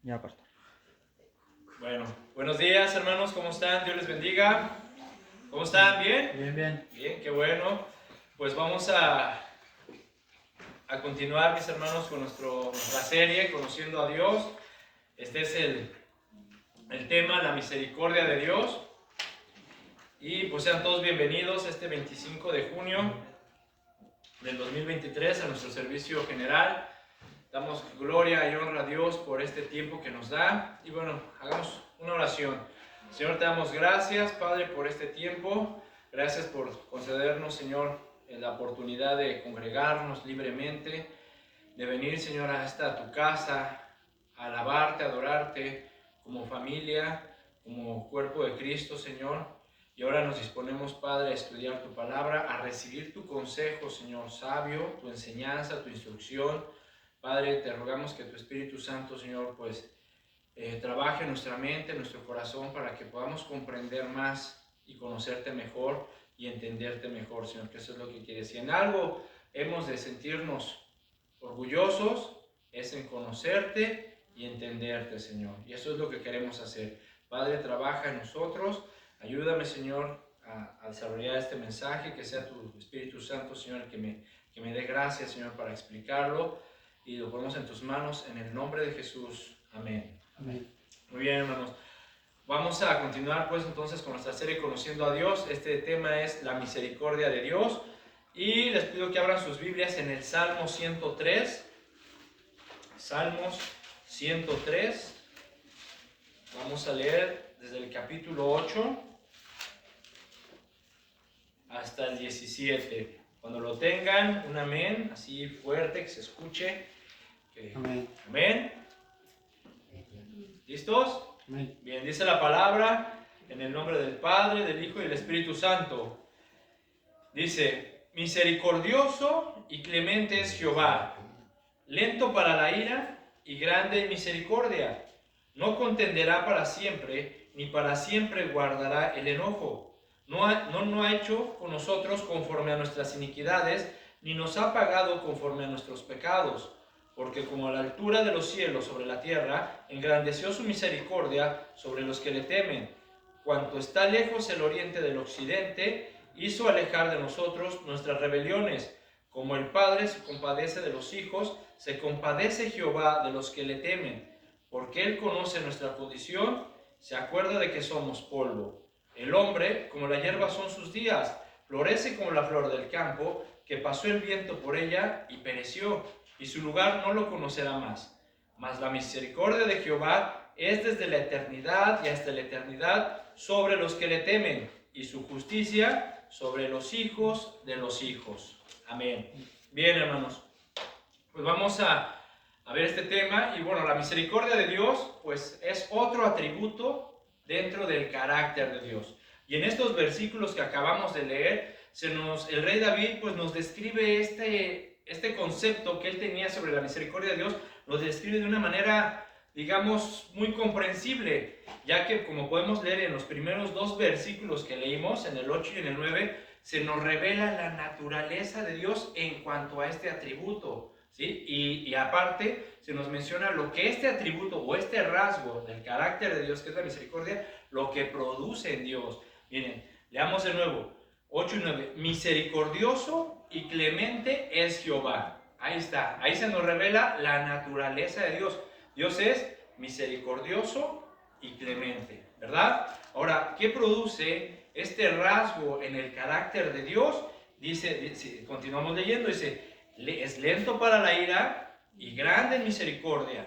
Ya, pastor. Bueno, buenos días hermanos, ¿cómo están? Dios les bendiga. ¿Cómo están? ¿Bien? Bien. Bien, qué bueno. Pues vamos a continuar, mis hermanos, con nuestra serie, Conociendo a Dios. Este es el tema, la misericordia de Dios. Y pues sean todos bienvenidos este 25 de junio del 2023 a nuestro servicio general. Damos gloria y honra a Dios por este tiempo que nos da. Y bueno, hagamos una oración. Señor, te damos gracias, Padre, por este tiempo. Gracias por concedernos, Señor, la oportunidad de congregarnos libremente, de venir, Señor, hasta tu casa, a alabarte, a adorarte como familia, como cuerpo de Cristo, Señor. Y ahora nos disponemos, Padre, a estudiar tu palabra, a recibir tu consejo, Señor, sabio, tu enseñanza, tu instrucción. Padre, te rogamos que tu Espíritu Santo, Señor, pues trabaje en nuestra mente, en nuestro corazón, para que podamos comprender más y conocerte mejor y entenderte mejor, Señor, que eso es lo que quieres. Si en algo hemos de sentirnos orgullosos, es en conocerte y entenderte, Señor. Y eso es lo que queremos hacer. Padre, trabaja en nosotros. Ayúdame, Señor, a desarrollar este mensaje, que sea tu Espíritu Santo, Señor, que me dé gracia, Señor, para explicarlo. Y lo ponemos en tus manos, en el nombre de Jesús. Amén. Amén. Muy bien, hermanos. Vamos a continuar, pues, entonces, con nuestra serie Conociendo a Dios. Este tema es la misericordia de Dios. Y les pido que abran sus Biblias en el Salmo 103. Salmos 103. Vamos a leer desde el capítulo 8 hasta el 17. Cuando lo tengan, un amén, así fuerte, que se escuche. Amén. Amén. ¿Listos? Amén. Bien, dice la palabra en el nombre del Padre, del Hijo y del Espíritu Santo. Dice: misericordioso y clemente es Jehová, lento para la ira y grande en misericordia. No contenderá para siempre, ni para siempre guardará el enojo. No ha hecho con nosotros conforme a nuestras iniquidades, ni nos ha pagado conforme a nuestros pecados. Porque como a la altura de los cielos sobre la tierra, engrandeció su misericordia sobre los que le temen. Cuanto está lejos el oriente del occidente, hizo alejar de nosotros nuestras rebeliones. Como el Padre se compadece de los hijos, se compadece Jehová de los que le temen. Porque Él conoce nuestra condición, se acuerda de que somos polvo. El hombre, como la hierba son sus días, florece como la flor del campo, que pasó el viento por ella y pereció, y su lugar no lo conocerá más. Mas la misericordia de Jehová es desde la eternidad y hasta la eternidad sobre los que le temen, y su justicia sobre los hijos de los hijos. Amén. Bien, hermanos, pues vamos a ver este tema. Y bueno, la misericordia de Dios pues es otro atributo dentro del carácter de Dios. Y en estos versículos que acabamos de leer, el rey David pues nos describe este concepto que él tenía sobre la misericordia de Dios, lo describe de una manera, digamos, muy comprensible, ya que, como podemos leer en los primeros dos versículos que leímos, en el 8 y en el 9, se nos revela la naturaleza de Dios en cuanto a este atributo, ¿sí? Y aparte se nos menciona lo que este atributo o este rasgo del carácter de Dios, que es la misericordia, lo que produce en Dios. Miren, leamos de nuevo, 8 y 9. Misericordioso y clemente es Jehová. Ahí está, ahí se nos revela la naturaleza de Dios. Dios es misericordioso y clemente, ¿verdad? Ahora, ¿qué produce este rasgo en el carácter de Dios? Dice, continuamos leyendo, dice: es lento para la ira y grande en misericordia.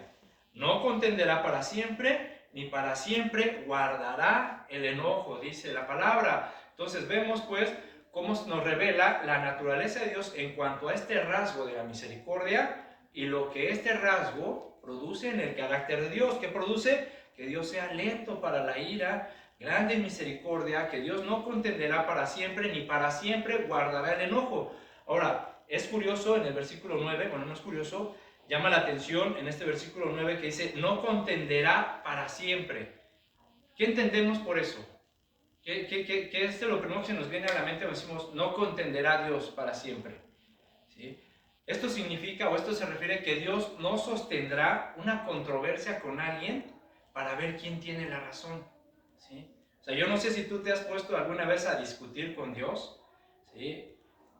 No contenderá para siempre, ni para siempre guardará el enojo, dice la palabra. Entonces vemos pues cómo nos revela la naturaleza de Dios en cuanto a este rasgo de la misericordia y lo que este rasgo produce en el carácter de Dios. ¿Qué produce? Que Dios sea lento para la ira, grande en misericordia, que Dios no contenderá para siempre, ni para siempre guardará el enojo. Ahora, es curioso en el versículo 9, bueno, no es curioso, llama la atención en este versículo 9 que dice: no contenderá para siempre. ¿Qué entendemos por eso? ¿Qué es lo primero que se nos viene a la mente cuando decimos no contenderá Dios para siempre? ¿Sí? Esto significa, o esto se refiere que Dios no sostendrá una controversia con alguien para ver quién tiene la razón, ¿sí? O sea, yo no sé si tú te has puesto alguna vez a discutir con Dios, ¿sí?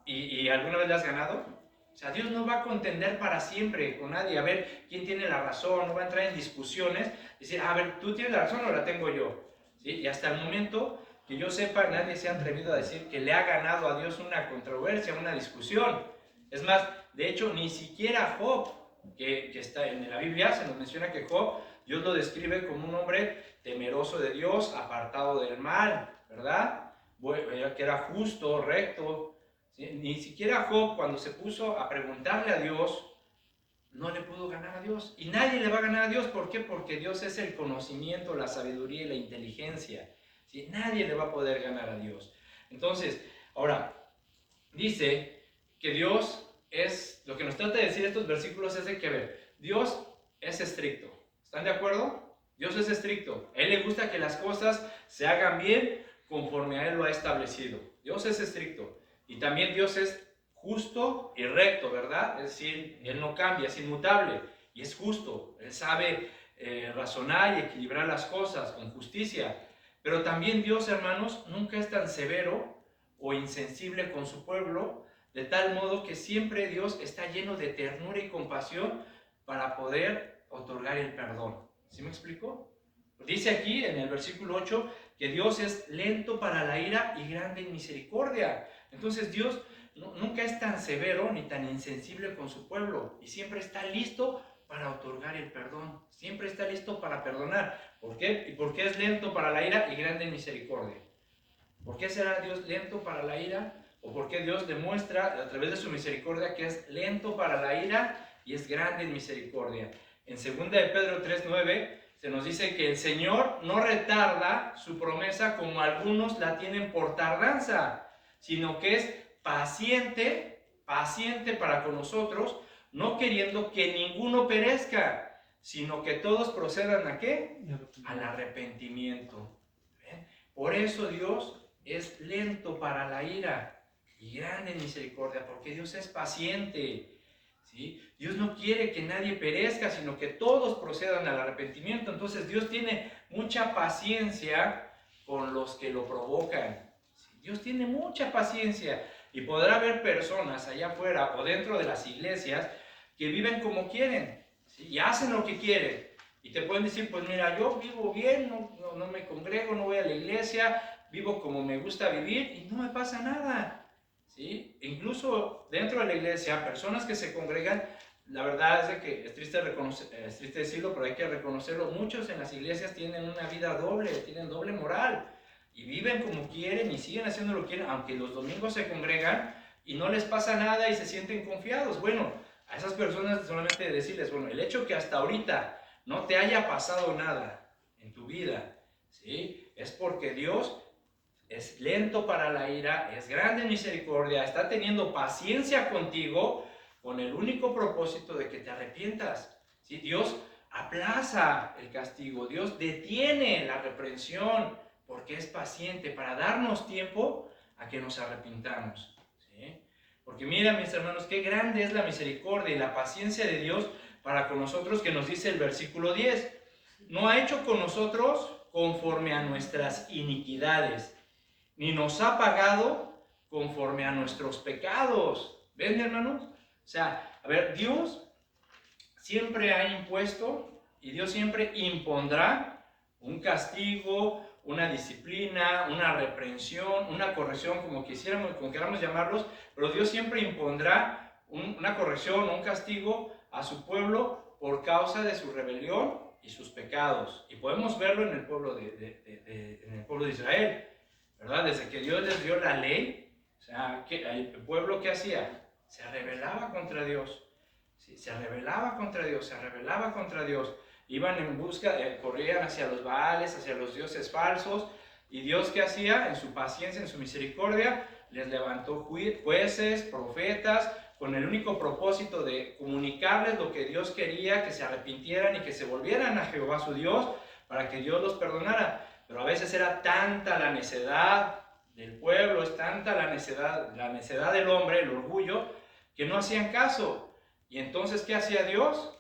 ¿Y alguna vez le has ganado? O sea, Dios no va a contender para siempre con nadie, a ver quién tiene la razón, no va a entrar en discusiones, decir, a ver, ¿tú tienes la razón o la tengo yo? ¿Sí? Y hasta el momento que yo sepa, nadie se ha atrevido a decir que le ha ganado a Dios una controversia, una discusión. Es más, de hecho, ni siquiera Job, que está en la Biblia, se nos menciona que Job, Dios lo describe como un hombre temeroso de Dios, apartado del mal, ¿verdad? Que era justo, recto. ¿Sí? Ni siquiera Job, cuando se puso a preguntarle a Dios, no le pudo ganar a Dios. Y nadie le va a ganar a Dios. ¿Por qué? Porque Dios es el conocimiento, la sabiduría y la inteligencia. ¿Sí? Nadie le va a poder ganar a Dios. Entonces, ahora, dice que Dios es, lo que nos trata de decir estos versículos es de que, a ver, Dios es estricto. ¿Están de acuerdo? Dios es estricto. A Él le gusta que las cosas se hagan bien conforme a Él lo ha establecido. Dios es estricto. Y también Dios es justo y recto, ¿verdad? Es decir, Él no cambia, es inmutable y es justo. Él sabe razonar y equilibrar las cosas con justicia. Pero también Dios, hermanos, nunca es tan severo o insensible con su pueblo, de tal modo que siempre Dios está lleno de ternura y compasión para poder otorgar el perdón. ¿Sí me explico? Dice aquí en el versículo 8 que Dios es lento para la ira y grande en misericordia. Entonces Dios nunca es tan severo ni tan insensible con su pueblo y siempre está listo para otorgar el perdón. Siempre está listo para perdonar. ¿Por qué? ¿Y por qué es lento para la ira y grande en misericordia? ¿Por qué será Dios lento para la ira? ¿O por qué Dios demuestra a través de su misericordia que es lento para la ira y es grande en misericordia? En 2 de Pedro 3:9 se nos dice que el Señor no retarda su promesa como algunos la tienen por tardanza, sino que es paciente para con nosotros, no queriendo que ninguno perezca, sino que todos procedan ¿a qué? Al arrepentimiento. ¿Ven? Por eso Dios es lento para la ira y grande en misericordia, porque Dios es paciente. ¿Sí? Dios no quiere que nadie perezca, sino que todos procedan al arrepentimiento. Entonces Dios tiene mucha paciencia con los que lo provocan. ¿Sí? Dios tiene mucha paciencia y podrá haber personas allá afuera o dentro de las iglesias que viven como quieren, ¿sí? Y hacen lo que quieren. Y te pueden decir, pues mira, yo vivo bien, no me congrego, no voy a la iglesia, vivo como me gusta vivir y no me pasa nada. ¿Sí? Incluso dentro de la iglesia, personas que se congregan, la verdad es de que es triste decirlo, pero hay que reconocerlo, muchos en las iglesias tienen una vida doble, tienen doble moral y viven como quieren y siguen haciendo lo que quieren, aunque los domingos se congregan y no les pasa nada y se sienten confiados. Bueno, a esas personas solamente decirles, bueno, el hecho que hasta ahorita no te haya pasado nada en tu vida, ¿sí? Es porque Dios es lento para la ira, es grande en misericordia, está teniendo paciencia contigo con el único propósito de que te arrepientas. ¿Sí? Dios aplaza el castigo, Dios detiene la reprensión porque es paciente para darnos tiempo a que nos arrepintamos. ¿Sí? Porque mira, mis hermanos, qué grande es la misericordia y la paciencia de Dios para con nosotros, que nos dice el versículo 10. No ha hecho con nosotros conforme a nuestras iniquidades, ni nos ha pagado conforme a nuestros pecados. ¿Ven, hermanos? O sea, a ver, Dios siempre ha impuesto y Dios siempre impondrá un castigo, una disciplina, una reprensión, una corrección, como queramos llamarlos, pero Dios siempre impondrá una corrección o un castigo a su pueblo por causa de su rebelión y sus pecados. Y podemos verlo en el pueblo en el pueblo de Israel, ¿verdad? Desde que Dios les dio la ley, o sea, el pueblo ¿qué hacía? Se rebelaba contra Dios. ¿Sí? Se rebelaba contra Dios. Iban en busca, corrían hacia los Baales, hacia los dioses falsos. ¿Y Dios qué hacía? En su paciencia, en su misericordia, les levantó jueces, profetas, con el único propósito de comunicarles lo que Dios quería, que se arrepintieran y que se volvieran a Jehová su Dios, para que Dios los perdonara. Pero a veces era tanta la necedad del pueblo, es tanta la necedad del hombre, el orgullo, que no hacían caso. Y entonces, ¿qué hacía Dios?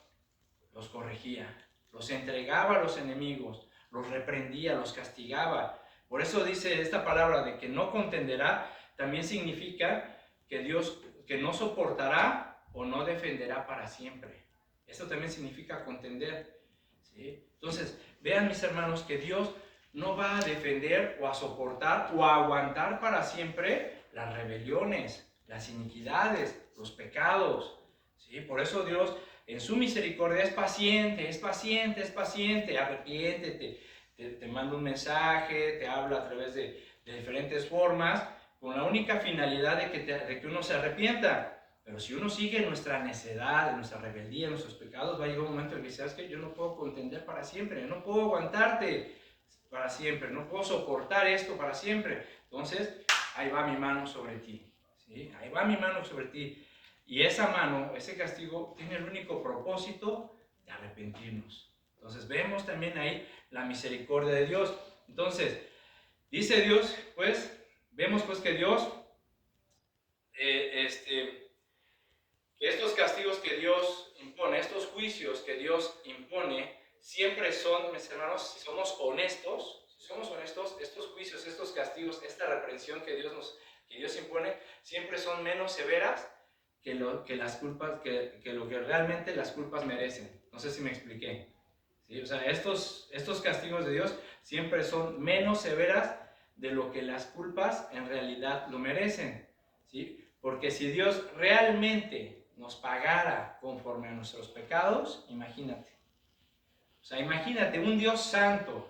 Los corregía, los entregaba a los enemigos, los reprendía, los castigaba. Por eso dice esta palabra de que no contenderá, también significa que Dios, que no soportará o no defenderá para siempre. Esto también significa contender, ¿sí? Entonces, vean mis hermanos que Dios no va a defender o a soportar o a aguantar para siempre las rebeliones, las iniquidades, los pecados, ¿sí? Por eso Dios en su misericordia es paciente, arrepiéntete, te manda un mensaje, te habla a través de diferentes formas, con la única finalidad de que uno se arrepienta. Pero si uno sigue nuestra necedad, nuestra rebeldía, nuestros pecados, va a llegar un momento en que sabes que yo no puedo contender para siempre, no puedo aguantarte para siempre, no puedo soportar esto para siempre. Entonces, ahí va mi mano sobre ti, ¿sí? Ahí va mi mano sobre ti. Y esa mano, ese castigo, tiene el único propósito de arrepentirnos. Entonces, vemos también ahí la misericordia de Dios. Entonces, dice Dios, pues, vemos pues que Dios, que estos castigos que Dios impone, estos juicios que Dios impone, siempre son, mis hermanos, si somos honestos, estos juicios, estos castigos, esta reprensión que Dios impone, siempre son menos severas que lo que realmente las culpas merecen. No sé si me expliqué, ¿sí? O sea, estos castigos de Dios siempre son menos severas de lo que las culpas en realidad lo merecen, ¿sí? Porque si Dios realmente nos pagara conforme a nuestros pecados, imagínate. O sea, imagínate un Dios santo,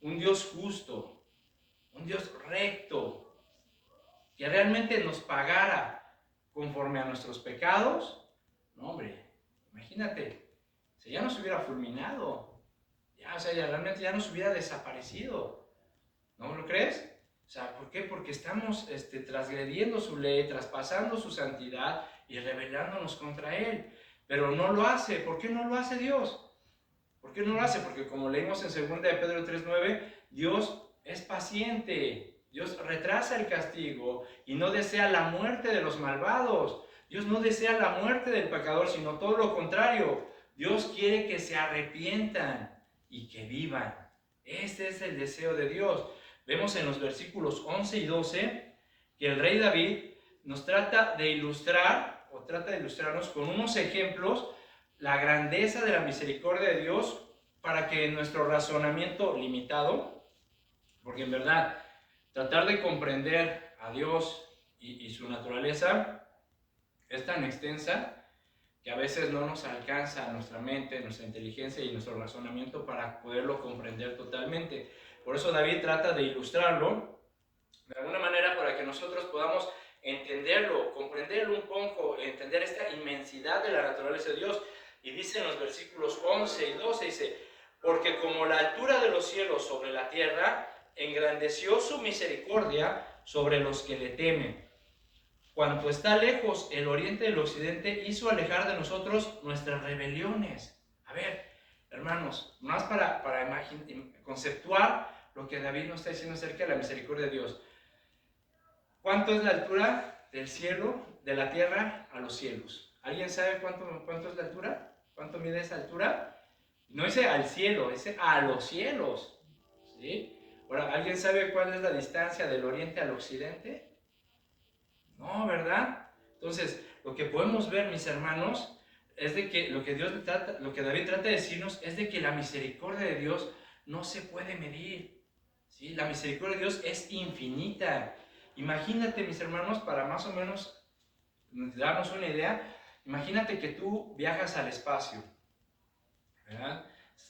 un Dios justo, un Dios recto, que realmente nos pagara conforme a nuestros pecados. No, hombre, imagínate, si ya nos hubiera fulminado, ya realmente ya nos hubiera desaparecido. ¿No lo crees? O sea, ¿por qué? Porque estamos transgrediendo su ley, traspasando su santidad y rebelándonos contra Él. Pero no lo hace. ¿Por qué no lo hace Dios? ¿Por qué no lo hace? Porque como leímos en 2 de Pedro 3:9, Dios es paciente. Dios retrasa el castigo y no desea la muerte de los malvados. Dios no desea la muerte del pecador, sino todo lo contrario. Dios quiere que se arrepientan y que vivan. Este es el deseo de Dios. Vemos en los versículos 11 y 12 que el rey David nos trata de ilustrarnos con unos ejemplos la grandeza de la misericordia de Dios para que en nuestro razonamiento limitado, porque en verdad tratar de comprender a Dios y su naturaleza es tan extensa que a veces no nos alcanza nuestra mente, nuestra inteligencia y nuestro razonamiento para poderlo comprender totalmente. Por eso David trata de ilustrarlo de alguna manera para que nosotros podamos entenderlo, comprenderlo un poco, entender esta inmensidad de la naturaleza de Dios. Y dice en los versículos 11 y 12, dice, porque como la altura de los cielos sobre la tierra, engrandeció su misericordia sobre los que le temen. Cuanto está lejos el oriente del occidente, hizo alejar de nosotros nuestras rebeliones. A ver, hermanos, más para conceptuar lo que David nos está diciendo acerca de la misericordia de Dios. ¿Cuánto es la altura del cielo, de la tierra a los cielos? ¿Alguien sabe cuánto es la altura? ¿Cuánto mide esa altura? No dice al cielo, dice a los cielos, ¿sí? Ahora, ¿alguien sabe cuál es la distancia del oriente al occidente? No, ¿verdad? Entonces, lo que podemos ver, mis hermanos, es de que lo que David trata de decirnos es de que la misericordia de Dios no se puede medir, ¿sí? La misericordia de Dios es infinita. Imagínate, mis hermanos, para más o menos darnos una idea, imagínate que tú viajas al espacio, ¿verdad?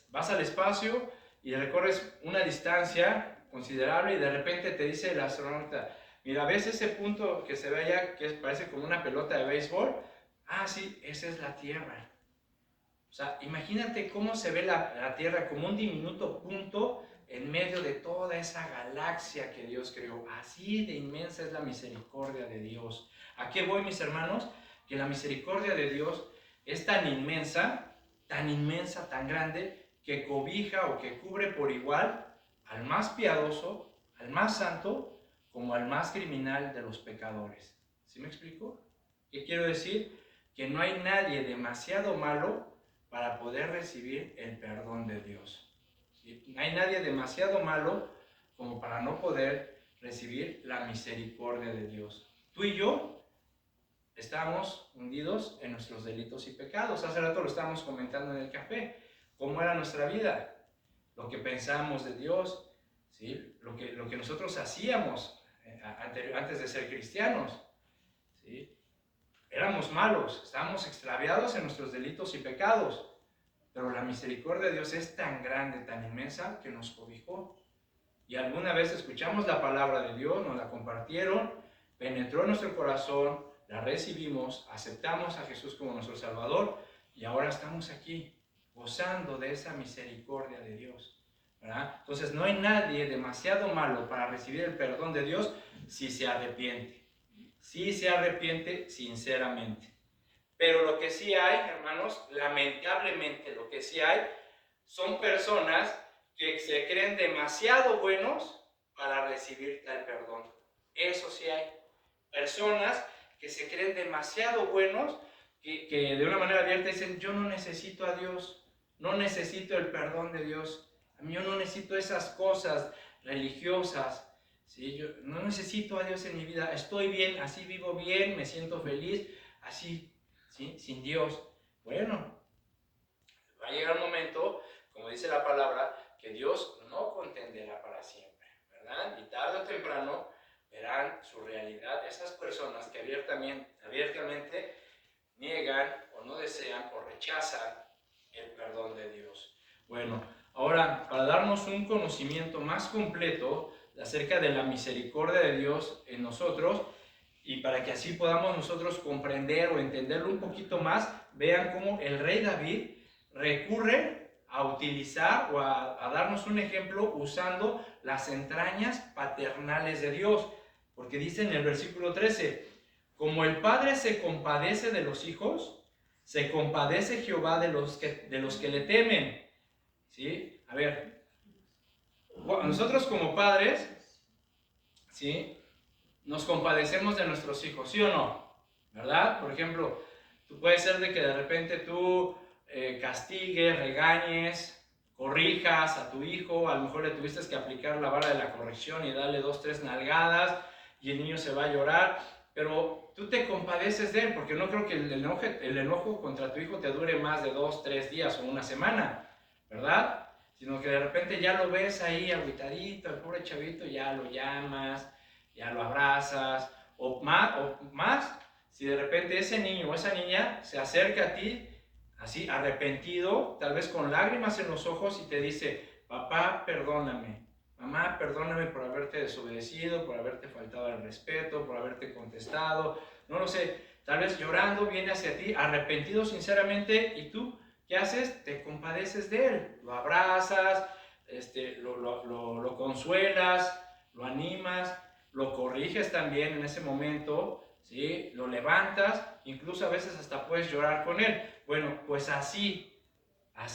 Vas al espacio y recorres una distancia considerable y de repente te dice el astronauta, mira, ¿ves ese punto que se ve allá que parece como una pelota de béisbol? Ah, sí, esa es la Tierra. O sea, imagínate cómo se ve la Tierra como un diminuto punto en medio de toda esa galaxia que Dios creó. Así de inmensa es la misericordia de Dios. ¿A qué voy, mis hermanos? Que la misericordia de Dios es tan inmensa, tan grande, que cobija o que cubre por igual al más piadoso, al más santo, como al más criminal de los pecadores. ¿Sí me explico? ¿Qué quiero decir? Que no hay nadie demasiado malo para poder recibir el perdón de Dios. ¿Sí? No hay nadie demasiado malo como para no poder recibir la misericordia de Dios. Tú y yo estamos hundidos en nuestros delitos y pecados. Hace rato lo estábamos comentando en el café. ¿Cómo era nuestra vida? Lo que pensamos de Dios, ¿sí? Lo que nosotros hacíamos antes de ser cristianos, ¿sí? Éramos malos, estábamos extraviados en nuestros delitos y pecados, pero la misericordia de Dios es tan grande, tan inmensa, que nos cobijó. Y alguna vez escuchamos la palabra de Dios, nos la compartieron, penetró en nuestro corazón, la recibimos, aceptamos a Jesús como nuestro Salvador, y ahora estamos aquí, gozando de esa misericordia de Dios, ¿verdad? Entonces no hay nadie demasiado malo para recibir el perdón de Dios si se arrepiente. Si se arrepiente sinceramente. Pero lo que sí hay, hermanos, lamentablemente lo que sí hay, son personas que se creen demasiado buenos para recibir tal perdón. Eso sí hay. Personas que se creen demasiado buenos, que de una manera abierta dicen, yo no necesito a Dios, no necesito el perdón de Dios, yo no necesito esas cosas religiosas, ¿sí? Yo no necesito a Dios en mi vida, estoy bien, así vivo bien, me siento feliz, así, ¿sí? Sin Dios. Bueno, va a llegar un momento, como dice la palabra, que Dios no contenderá para siempre, ¿verdad? Y tarde o temprano verán su realidad esas personas que abiertamente niegan o no desean o rechazan el perdón de Dios. Bueno, ahora, para darnos un conocimiento más completo acerca de la misericordia de Dios en nosotros, y para que así podamos nosotros comprender o entenderlo un poquito más, vean cómo el rey David recurre a utilizar o a darnos un ejemplo usando las entrañas paternales de Dios, porque dice en el versículo 13, como el Padre se compadece de los hijos, se compadece Jehová de los que le temen. ¿Sí? A ver, nosotros como padres, ¿sí? Nos compadecemos de nuestros hijos, ¿sí o no? ¿Verdad? Por ejemplo, tú puede ser de que de repente tú castigues, regañes, corrijas a tu hijo, a lo mejor le tuviste que aplicar la vara de la corrección y darle 2, 3 nalgadas y el niño se va a llorar, pero tú te compadeces de él, porque no creo que el enojo contra tu hijo te dure más de 2, 3 días o una semana, ¿verdad? Sino que de repente ya lo ves ahí agüitadito, el pobre chavito, ya lo llamas, ya lo abrazas, o más, si de repente ese niño o esa niña se acerca a ti, así arrepentido, tal vez con lágrimas en los ojos y te dice, papá, perdóname, mamá, perdóname por haberte desobedecido, por haberte faltado al respeto, por haberte contestado, no lo sé, tal vez llorando viene hacia ti, arrepentido sinceramente, y tú, ¿qué haces? Te compadeces de él, lo abrazas, lo consuelas, lo animas, lo corriges también en ese momento, ¿sí? Lo levantas, incluso a veces hasta puedes llorar con él. Bueno, pues así,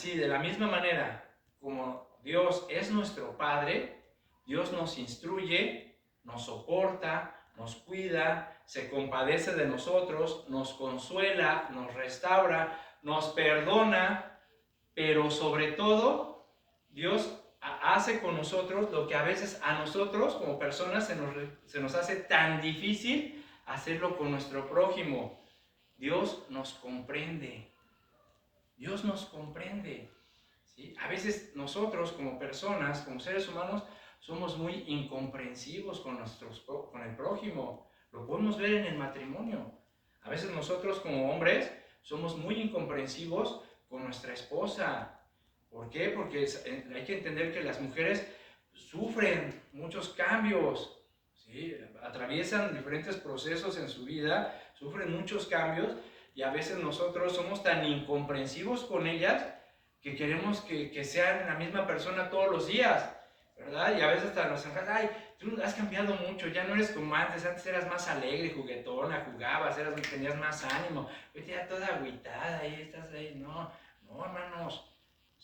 de la misma manera, como Dios es nuestro Padre, Dios nos instruye, nos soporta, nos cuida, se compadece de nosotros, nos consuela, nos restaura, nos perdona, pero sobre todo, Dios hace con nosotros lo que a veces a nosotros como personas se nos hace tan difícil hacerlo con nuestro prójimo. Dios nos comprende. Dios nos comprende. ¿Sí? A veces nosotros como personas, como seres humanos, somos muy incomprensivos con el prójimo. Lo podemos ver en el matrimonio. A veces nosotros como hombres somos muy incomprensivos con nuestra esposa. ¿Por qué? Porque hay que entender que las mujeres sufren muchos cambios, ¿sí? Atraviesan diferentes procesos en su vida, sufren muchos cambios, y a veces nosotros somos tan incomprensivos con ellas que queremos que sean la misma persona todos los días, ¿verdad? Y a veces hasta nos enfadas, ay, tú has cambiado mucho, ya no eres como antes eras más alegre, juguetona, jugabas, tenías más ánimo, ahorita ya toda agüitada, ahí estás ahí, no, hermanos.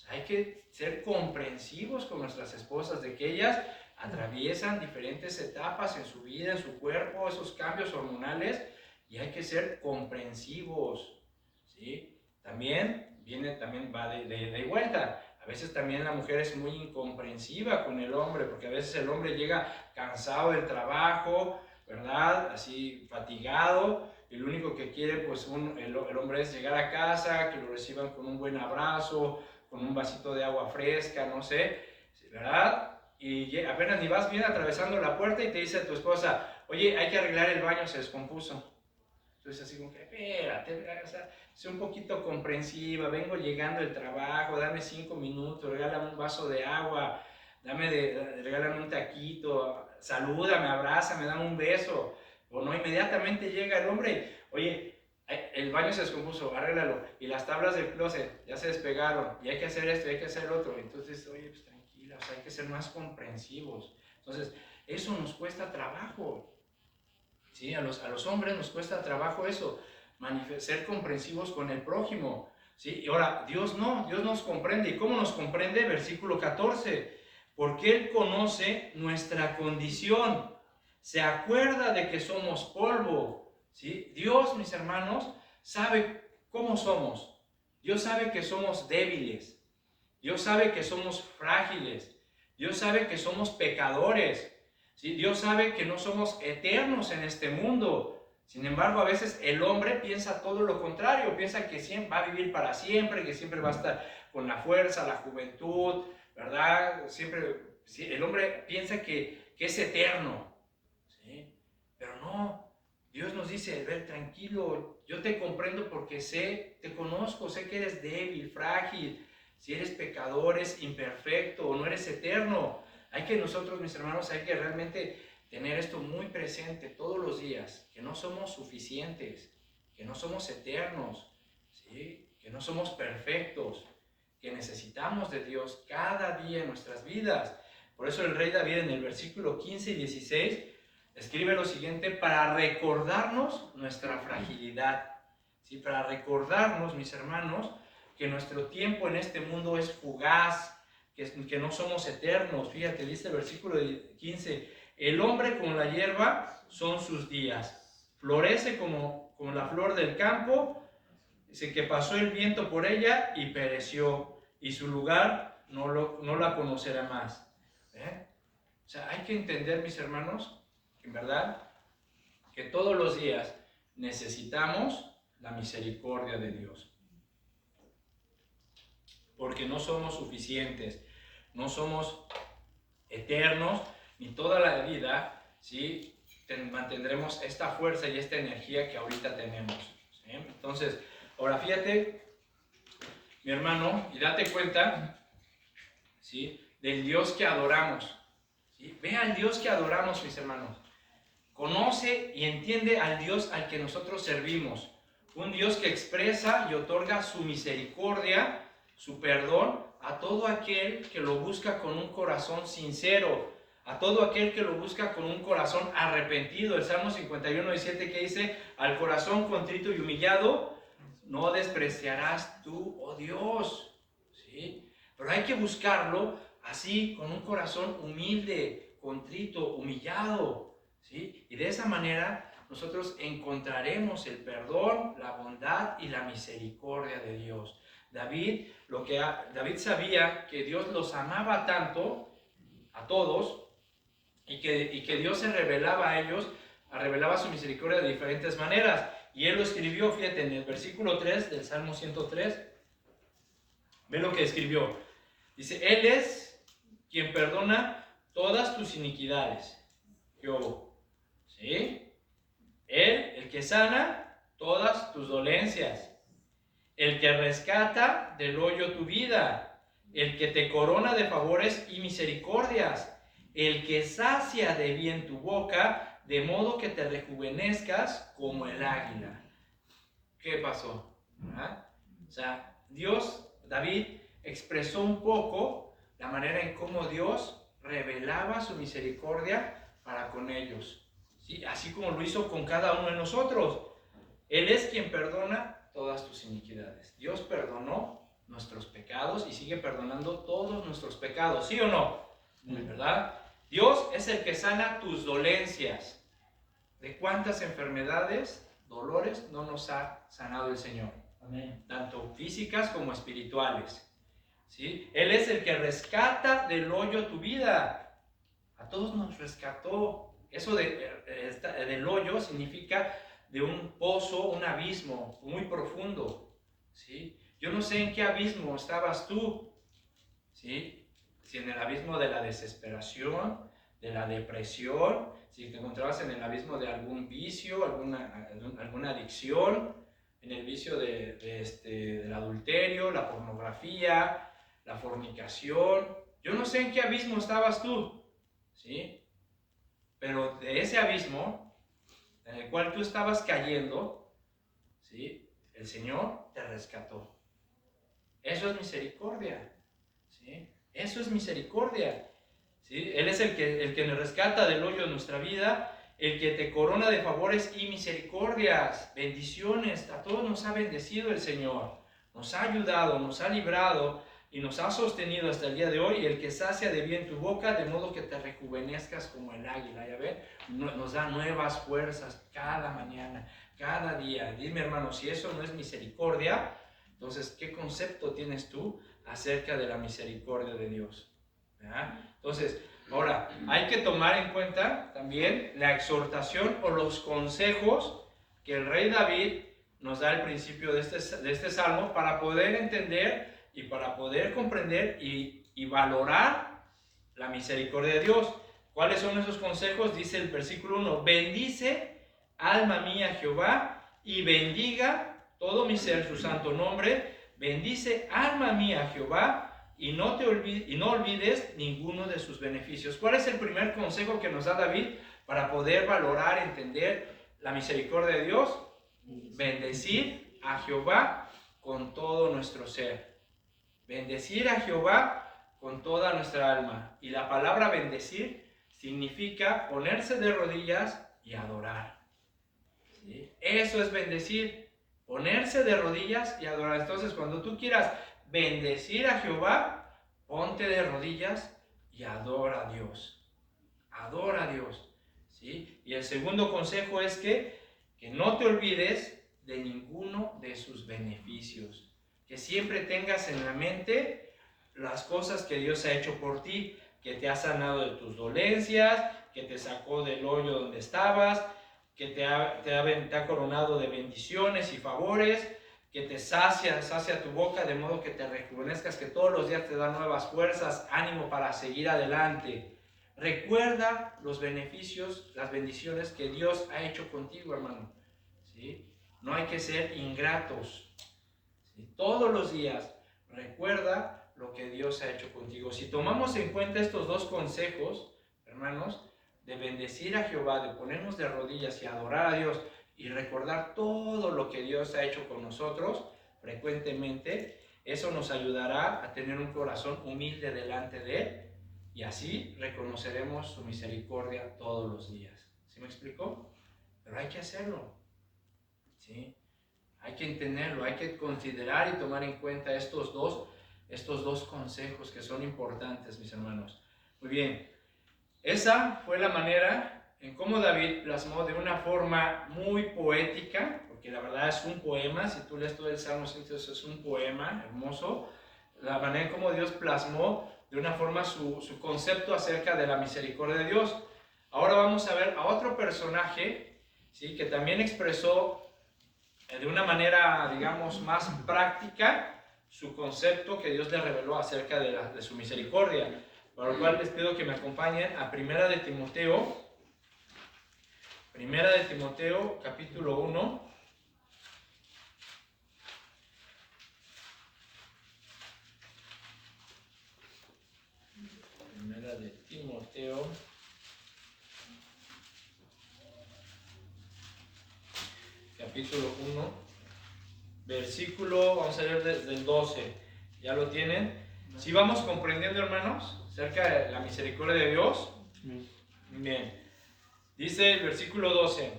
Hay que ser comprensivos con nuestras esposas, de que ellas atraviesan diferentes etapas en su vida, en su cuerpo, esos cambios hormonales, y hay que ser comprensivos, ¿sí? También va de vuelta. A veces también la mujer es muy incomprensiva con el hombre, porque a veces el hombre llega cansado del trabajo, ¿verdad? Así fatigado, y lo único que quiere pues el hombre es llegar a casa, que lo reciban con un buen abrazo, con un vasito de agua fresca, no sé, ¿verdad? Y apenas ni vas bien atravesando la puerta y te dice tu esposa, oye, hay que arreglar el baño, se descompuso. Entonces así como que, espérate, o sea, sé un poquito comprensiva, vengo llegando del trabajo, dame 5 minutos, regálame un vaso de agua, regálame un taquito, salúdame, abrázame, dame un beso. O no, inmediatamente llega el hombre, oye, el baño se descompuso, arréglalo, y las tablas del closet ya se despegaron, y hay que hacer esto, y hay que hacer lo otro. Entonces, oye, pues tranquila, o sea, hay que ser más comprensivos. Entonces, eso nos cuesta trabajo. ¿Sí? A los hombres nos cuesta trabajo eso, ser comprensivos con el prójimo. ¿Sí? Y ahora, Dios nos comprende. ¿Y cómo nos comprende? Versículo 14. Porque Él conoce nuestra condición, se acuerda de que somos polvo. ¿Sí? Dios, mis hermanos, sabe cómo somos. Dios sabe que somos débiles. Dios sabe que somos frágiles. Dios sabe que somos pecadores. ¿Sí? Dios sabe que no somos eternos en este mundo. Sin embargo, a veces el hombre piensa todo lo contrario. Piensa que siempre va a vivir para siempre, que siempre va a estar con la fuerza, la juventud, ¿verdad? Siempre, ¿sí? El hombre piensa que es eterno. ¿Sí? Pero no. Dios nos dice, ver, tranquilo, yo te comprendo porque te conozco, sé que eres débil, frágil, si eres pecador, eres imperfecto o no eres eterno. Hay que nosotros, mis hermanos, hay que realmente tener esto muy presente todos los días, que no somos suficientes, que no somos eternos, ¿sí? Que no somos perfectos, que necesitamos de Dios cada día en nuestras vidas. Por eso el rey David en el versículo 15 y 16 escribe lo siguiente, para recordarnos nuestra fragilidad, ¿sí? Para recordarnos, mis hermanos, que nuestro tiempo en este mundo es fugaz, que no somos eternos. Fíjate, dice el versículo 15, el hombre como la hierba son sus días, florece como la flor del campo, dice que pasó el viento por ella y pereció, y su lugar no la conocerá más. O sea, hay que entender, mis hermanos, en verdad, que todos los días necesitamos la misericordia de Dios. Porque no somos suficientes, no somos eternos, ni toda la vida, ¿sí? Mantendremos esta fuerza y esta energía que ahorita tenemos, ¿sí? Entonces, ahora fíjate, mi hermano, y date cuenta, ¿sí? Del Dios que adoramos, ¿sí? Ve al Dios que adoramos, mis hermanos. Conoce y entiende al Dios al que nosotros servimos. Un Dios que expresa y otorga su misericordia, su perdón a todo aquel que lo busca con un corazón sincero, a todo aquel que lo busca con un corazón arrepentido. El Salmo 51:7 que dice, al corazón contrito y humillado, no despreciarás tú, oh Dios. ¿Sí? Pero hay que buscarlo así, con un corazón humilde, contrito, humillado. ¿Sí? Y de esa manera nosotros encontraremos el perdón, la bondad y la misericordia de Dios. David sabía que Dios los amaba tanto a todos y que Dios se revelaba a ellos, revelaba su misericordia de diferentes maneras. Y él lo escribió, fíjate, en el versículo 3 del Salmo 103. Ve lo que escribió. Dice, Él es quien perdona todas tus iniquidades. Jehová. ¿Sí? Él, el que sana todas tus dolencias, el que rescata del hoyo tu vida, el que te corona de favores y misericordias, el que sacia de bien tu boca, de modo que te rejuvenezcas como el águila. ¿Qué pasó? ¿Ah? O sea, David expresó un poco la manera en cómo Dios revelaba su misericordia para con ellos. ¿Sí? Así como lo hizo con cada uno de nosotros. Él es quien perdona todas tus iniquidades. Dios perdonó nuestros pecados y sigue perdonando todos nuestros pecados, ¿sí o no? ¿Verdad? Dios es el que sana tus dolencias. ¿De cuántas enfermedades dolores no nos ha sanado el Señor. Amén. Tanto físicas como espirituales. ¿Sí? Él es el que rescata del hoyo tu vida. A todos nos rescató. Eso del hoyo significa de un pozo, un abismo muy profundo. ¿Sí? Yo no sé en qué abismo estabas tú. ¿Sí? Si en el abismo de la desesperación, de la depresión, si te encontrabas en el abismo de algún vicio, alguna adicción, en el vicio del adulterio, la pornografía, la fornicación. Yo no sé en qué abismo estabas tú, ¿sí? Pero de ese abismo en el cual tú estabas cayendo, ¿sí? El Señor te rescató. Eso es misericordia, ¿sí? Eso es misericordia, ¿sí? Él es el que nos rescata del hoyo de nuestra vida, el que te corona de favores y misericordias, bendiciones. A todos nos ha bendecido el Señor, nos ha ayudado, nos ha librado y nos ha sostenido hasta el día de hoy, y el que sacia de bien tu boca, de modo que te rejuvenezcas como el águila. ¿Ya ven? Nos da nuevas fuerzas cada mañana, cada día. Dime, hermano, si eso no es misericordia, entonces, ¿qué concepto tienes tú acerca de la misericordia de Dios? ¿Verdad? Entonces, ahora, hay que tomar en cuenta también la exhortación o los consejos que el rey David nos da al principio de este salmo para poder entender y para poder comprender y valorar la misericordia de Dios. ¿Cuáles son esos consejos? Dice el versículo 1, bendice, alma mía, Jehová, y bendiga todo mi ser su santo nombre. Bendice, alma mía, Jehová, y no olvides ninguno de sus beneficios. ¿Cuál es el primer consejo que nos da David para poder valorar, entender la misericordia de Dios? Bendecir a Jehová con todo nuestro ser. Bendecir a Jehová con toda nuestra alma. Y la palabra bendecir significa ponerse de rodillas y adorar. ¿Sí? Eso es bendecir, ponerse de rodillas y adorar. Entonces, cuando tú quieras bendecir a Jehová, ponte de rodillas y adora a Dios. Adora a Dios. ¿Sí? Y el segundo consejo es que no te olvides de ninguno de sus beneficios. Que siempre tengas en la mente las cosas que Dios ha hecho por ti, que te ha sanado de tus dolencias, que te sacó del hoyo donde estabas, que te ha coronado de bendiciones y favores, que te sacia tu boca de modo que te rejuvenezcas, que todos los días te da nuevas fuerzas, ánimo para seguir adelante. Recuerda los beneficios, las bendiciones que Dios ha hecho contigo, hermano. ¿Sí? No hay que ser ingratos. ¿Sí? Todos los días recuerda lo que Dios ha hecho contigo. Si tomamos en cuenta estos dos consejos, hermanos, de bendecir a Jehová, de ponernos de rodillas y adorar a Dios y recordar todo lo que Dios ha hecho con nosotros frecuentemente, eso nos ayudará a tener un corazón humilde delante de Él y así reconoceremos su misericordia todos los días. ¿Sí me explicó? Pero hay que hacerlo. ¿Sí? Hay que entenderlo, hay que considerar y tomar en cuenta estos dos consejos que son importantes, mis hermanos. Muy bien, esa fue la manera en cómo David plasmó de una forma muy poética, porque la verdad es un poema. Si tú lees todo el Salmo 102, es un poema hermoso, la manera en cómo Dios plasmó de una forma su concepto acerca de la misericordia de Dios. Ahora vamos a ver a otro personaje, ¿sí?, que también expresó de una manera, digamos, más práctica su concepto que Dios le reveló acerca de su misericordia. Para lo cual les pido que me acompañen a Primera de Timoteo capítulo 1. Primera de Timoteo capítulo 1, versículo, vamos a leer desde el 12. ¿Ya lo tienen? ¿Sí vamos comprendiendo, hermanos, acerca de la misericordia de Dios? Bien. Dice el versículo 12.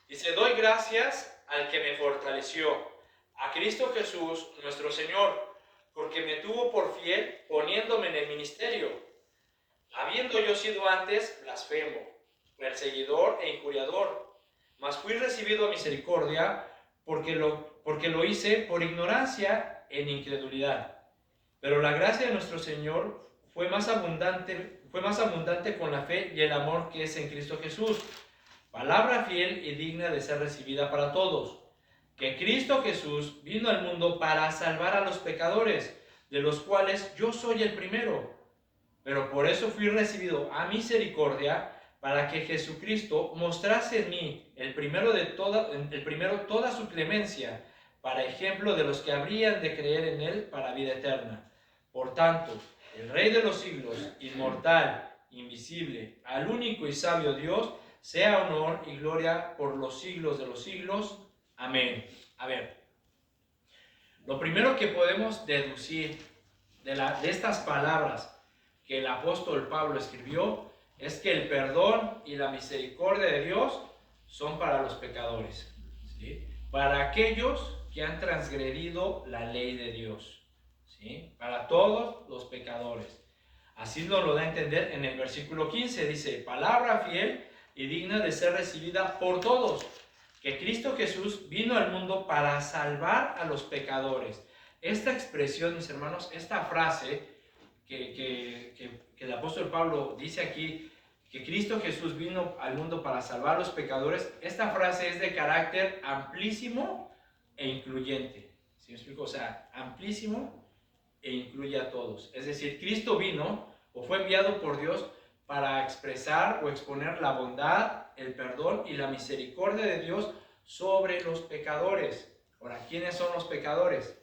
Dice, doy gracias al que me fortaleció, a Cristo Jesús, nuestro Señor, porque me tuvo por fiel poniéndome en el ministerio, habiendo yo sido antes blasfemo, perseguidor e injuriador, Mas fui recibido a misericordia porque lo hice por ignorancia en incredulidad. Pero la gracia de nuestro Señor fue más abundante con la fe y el amor que es en Cristo Jesús. Palabra fiel y digna de ser recibida para todos. Que Cristo Jesús vino al mundo para salvar a los pecadores, de los cuales yo soy el primero. Pero por eso fui recibido a misericordia, para que Jesucristo mostrase en mí el primero toda su clemencia, para ejemplo de los que habrían de creer en él para vida eterna. Por tanto, el Rey de los siglos, inmortal, invisible, al único y sabio Dios, sea honor y gloria por los siglos de los siglos. Amén. A ver, lo primero que podemos deducir de estas palabras que el apóstol Pablo escribió es que el perdón y la misericordia de Dios son para los pecadores, ¿sí? Para aquellos que han transgredido la ley de Dios, ¿sí? Para todos los pecadores. Así nos lo da a entender en el versículo 15, dice, palabra fiel y digna de ser recibida por todos, que Cristo Jesús vino al mundo para salvar a los pecadores. Esta expresión, mis hermanos, esta frase que el apóstol Pablo dice aquí, que Cristo Jesús vino al mundo para salvar a los pecadores, esta frase es de carácter amplísimo e incluyente. ¿Sí me explico? O sea, amplísimo e incluye a todos. Es decir, Cristo vino o fue enviado por Dios para expresar o exponer la bondad, el perdón y la misericordia de Dios sobre los pecadores. Ahora, ¿quiénes son los pecadores?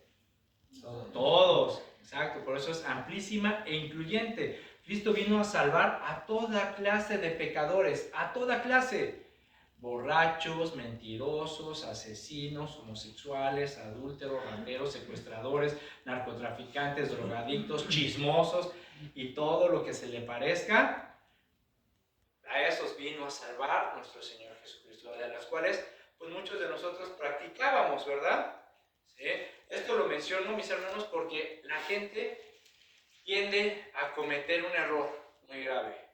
Todos, exacto, por eso es amplísima e incluyente. Cristo vino a salvar a toda clase de pecadores, a toda clase. Borrachos, mentirosos, asesinos, homosexuales, adúlteros, rateros, secuestradores, narcotraficantes, drogadictos, chismosos y todo lo que se le parezca. A esos vino a salvar nuestro Señor Jesucristo, de las cuales pues muchos de nosotros practicábamos, ¿verdad? ¿Sí? Esto lo menciono, mis hermanos, porque la gente tiende a cometer un error muy grave.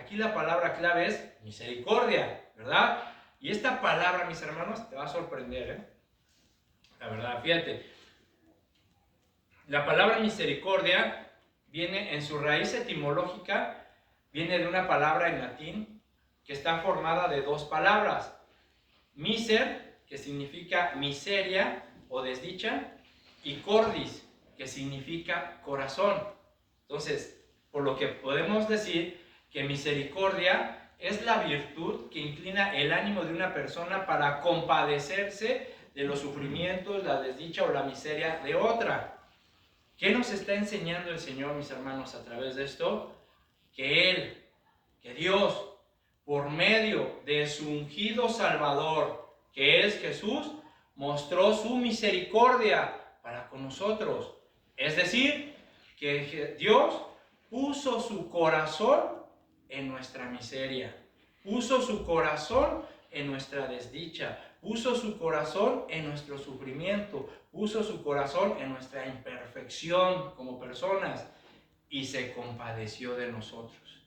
aquí la palabra clave es misericordia, ¿verdad? Y esta palabra, mis hermanos, te va a sorprender, ¿eh? La verdad, fíjate. La palabra misericordia viene en su raíz etimológica, viene de una palabra en latín que está formada de dos palabras. Miser, que significa miseria o desdicha, y cordis, que significa corazón. Entonces, por lo que podemos decir que misericordia es la virtud que inclina el ánimo de una persona para compadecerse de los sufrimientos, la desdicha o la miseria de otra. ¿Qué nos está enseñando el Señor, mis hermanos, a través de esto? Que Él, que Dios, por medio de su ungido Salvador, que es Jesús, mostró su misericordia para con nosotros. Es decir, que Dios puso su corazón en nuestra miseria, puso su corazón en nuestra desdicha, puso su corazón en nuestro sufrimiento, puso su corazón en nuestra imperfección como personas y se compadeció de nosotros.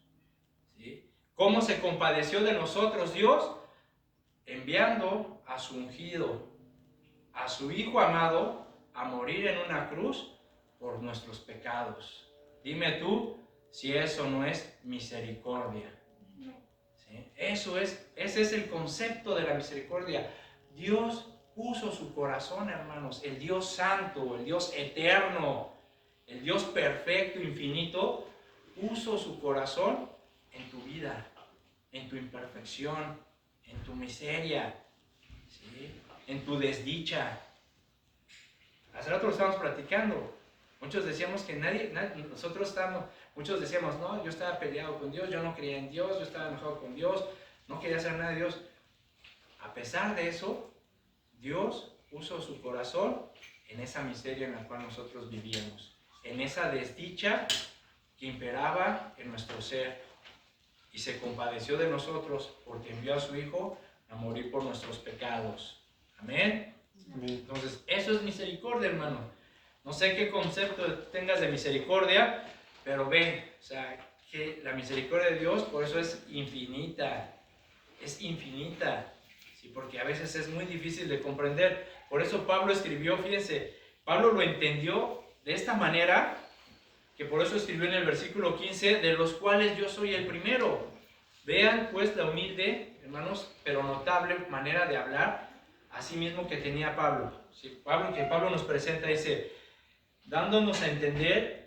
¿Sí? ¿Cómo se compadeció de nosotros Dios? Enviando a su ungido, a su Hijo amado, a morir en una cruz por nuestros pecados. Dime tú si eso no es misericordia. ¿Sí? Ese es el concepto de la misericordia. Dios puso su corazón, hermanos, el Dios santo, el Dios eterno, el Dios perfecto, infinito, puso su corazón en tu vida, en tu imperfección, en tu miseria, ¿sí? En tu desdicha. Hace rato lo estábamos platicando. Muchos decíamos que muchos decíamos, no, yo estaba peleado con Dios, yo no creía en Dios, yo estaba enojado con Dios, no quería hacer nada de Dios. A pesar de eso, Dios puso su corazón en esa miseria en la cual nosotros vivíamos, en esa desdicha que imperaba en nuestro ser, y se compadeció de nosotros porque envió a su Hijo a morir por nuestros pecados. Amén. Entonces, eso es misericordia, hermano. No sé qué concepto tengas de misericordia, pero ve, o sea, que la misericordia de Dios, por eso es infinita, ¿sí? Porque a veces es muy difícil de comprender. Por eso Pablo escribió, fíjense, Pablo lo entendió de esta manera, que por eso escribió en el versículo 15, de los cuales yo soy el primero. Vean pues la humilde, hermanos, pero notable manera de hablar, así mismo que tenía Pablo. ¿Sí? Pablo nos presenta, dice, dándonos a entender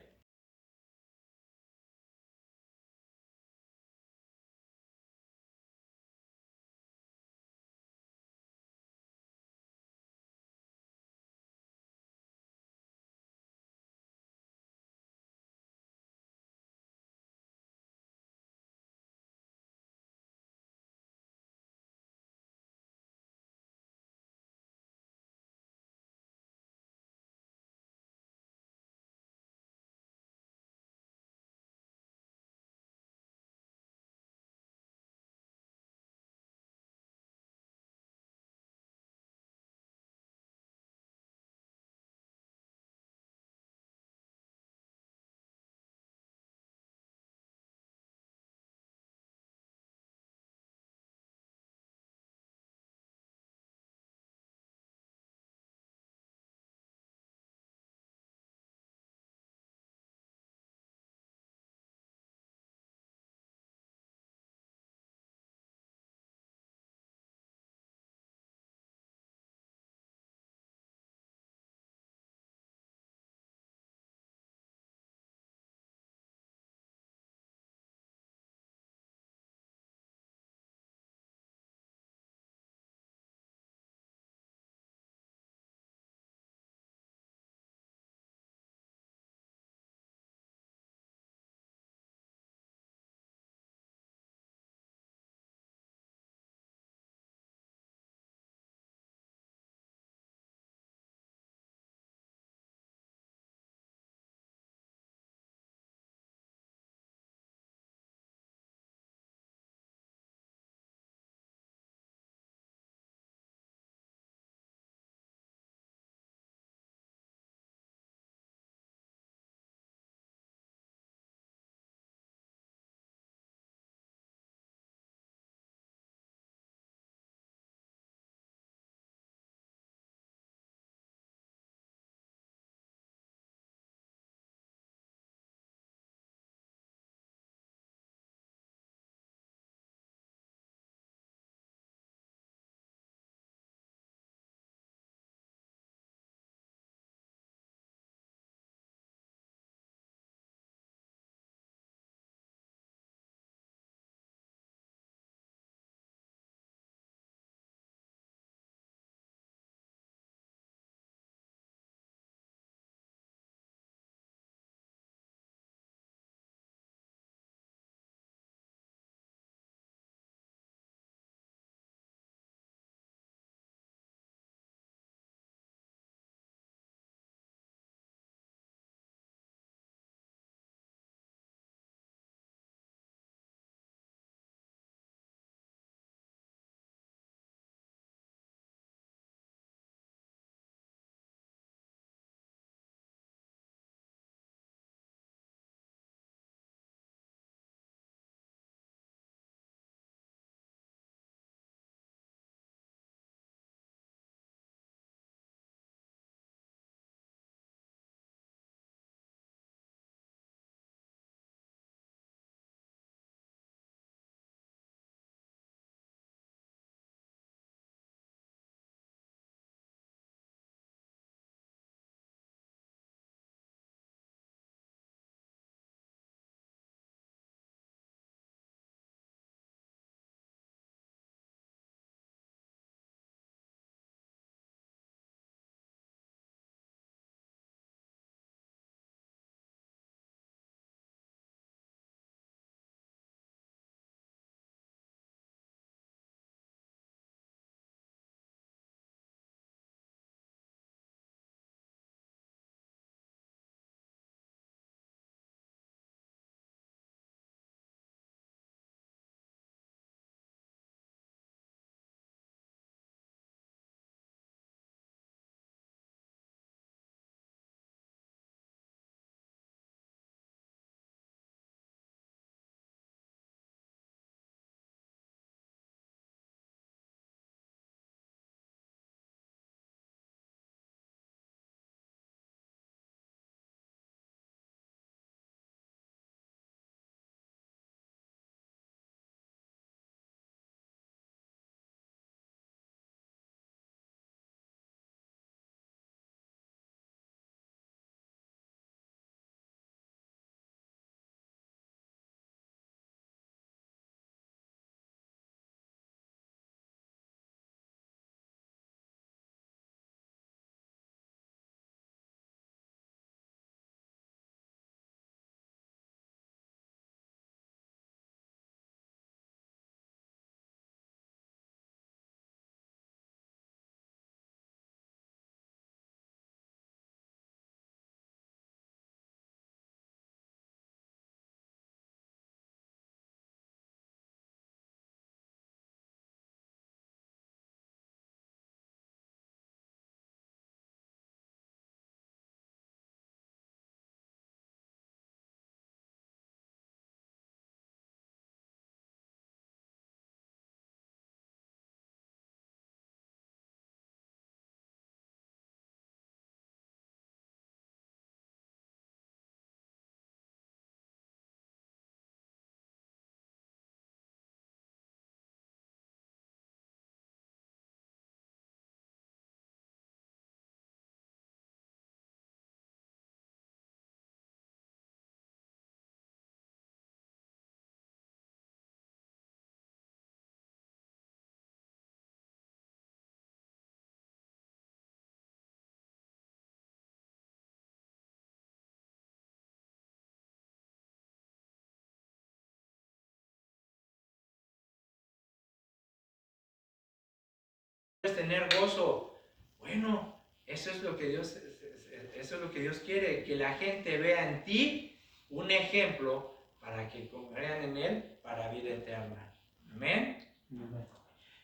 tener gozo. Bueno, eso es lo que Dios quiere, que la gente vea en ti un ejemplo para que crean en Él para vida eterna. Amén.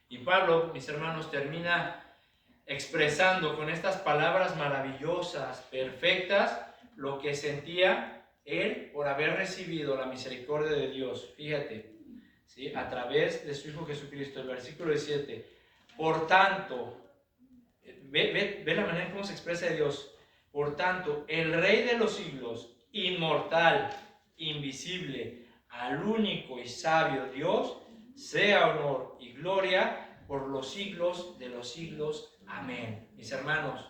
Y Pablo, mis hermanos, termina expresando con estas palabras maravillosas, perfectas, lo que sentía él por haber recibido la misericordia de Dios. Fíjate, ¿sí? A través de su Hijo Jesucristo. El versículo 17. Por tanto, ve la manera en cómo se expresa de Dios. Por tanto, el Rey de los siglos, inmortal, invisible, al único y sabio Dios, sea honor y gloria por los siglos de los siglos. Amén. Mis hermanos,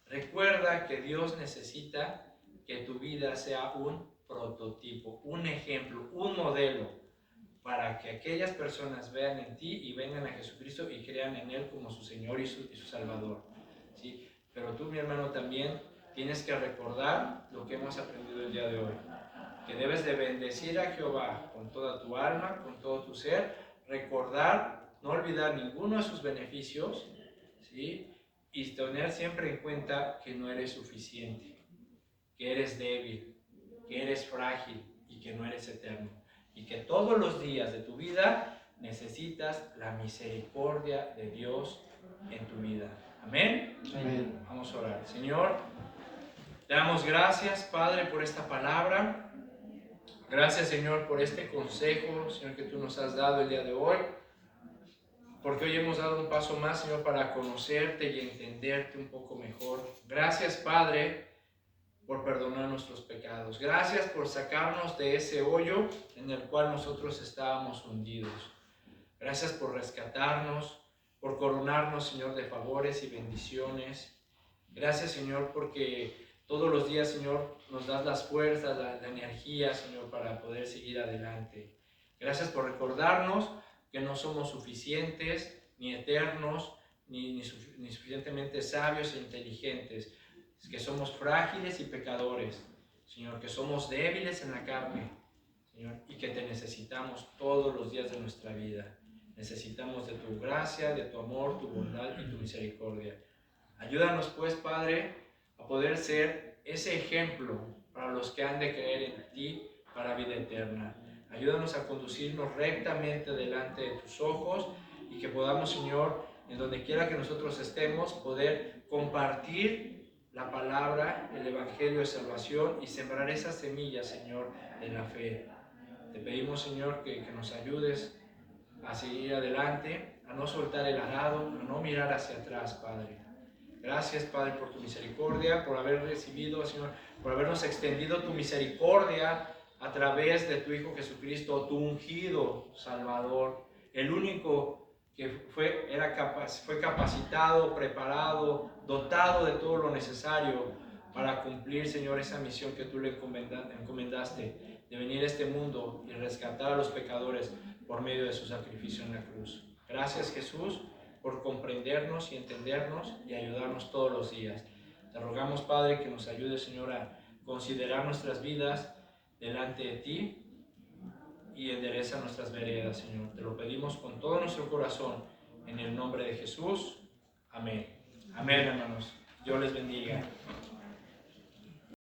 recuerda que Dios necesita que tu vida sea un prototipo, un ejemplo, un modelo, para que aquellas personas vean en ti y vengan a Jesucristo y crean en Él como su Señor y su Salvador. ¿Sí? Pero tú, mi hermano, también tienes que recordar lo que hemos aprendido el día de hoy, que debes de bendecir a Jehová con toda tu alma, con todo tu ser, recordar, no olvidar ninguno de sus beneficios, ¿sí? Y tener siempre en cuenta que no eres suficiente, que eres débil, que eres frágil y que no eres eterno. Y que todos los días de tu vida necesitas la misericordia de Dios en tu vida. Amén. Amén. Vamos a orar. Señor, te damos gracias, Padre, por esta palabra. Gracias, Señor, por este consejo, Señor, que tú nos has dado el día de hoy. Porque hoy hemos dado un paso más, Señor, para conocerte y entenderte un poco mejor. Gracias, Padre, por perdonar nuestros pecados. Gracias por sacarnos de ese hoyo en el cual nosotros estábamos hundidos. Gracias por rescatarnos, por coronarnos, Señor, de favores y bendiciones. Gracias, Señor, porque todos los días, Señor, nos das las fuerzas, la energía, Señor, para poder seguir adelante. Gracias por recordarnos que no somos suficientes, ni eternos, ni suficientemente sabios e inteligentes, que somos frágiles y pecadores, Señor, que somos débiles en la carne, Señor, y que te necesitamos todos los días de nuestra vida. Necesitamos de tu gracia, de tu amor, tu bondad y tu misericordia. Ayúdanos, pues, Padre, a poder ser ese ejemplo para los que han de creer en ti para vida eterna. Ayúdanos a conducirnos rectamente delante de tus ojos y que podamos, Señor, en donde quiera que nosotros estemos, poder compartir la palabra, el evangelio de salvación y sembrar esas semillas, Señor, de la fe. Te pedimos, Señor, que nos ayudes a seguir adelante, a no soltar el arado, a no mirar hacia atrás, Padre. Gracias, Padre, por tu misericordia, por haber recibido, Señor, por habernos extendido tu misericordia a través de tu Hijo Jesucristo, tu ungido Salvador, el único que fue capacitado, preparado, dotado de todo lo necesario para cumplir, Señor, esa misión que tú le encomendaste, de venir a este mundo y rescatar a los pecadores por medio de su sacrificio en la cruz. Gracias, Jesús, por comprendernos y entendernos y ayudarnos todos los días. Te rogamos, Padre, que nos ayude, Señor, a considerar nuestras vidas delante de ti y endereza nuestras veredas, Señor. Te lo pedimos con todo nuestro corazón, en el nombre de Jesús. Amén. Amén, hermanos. Dios les bendiga.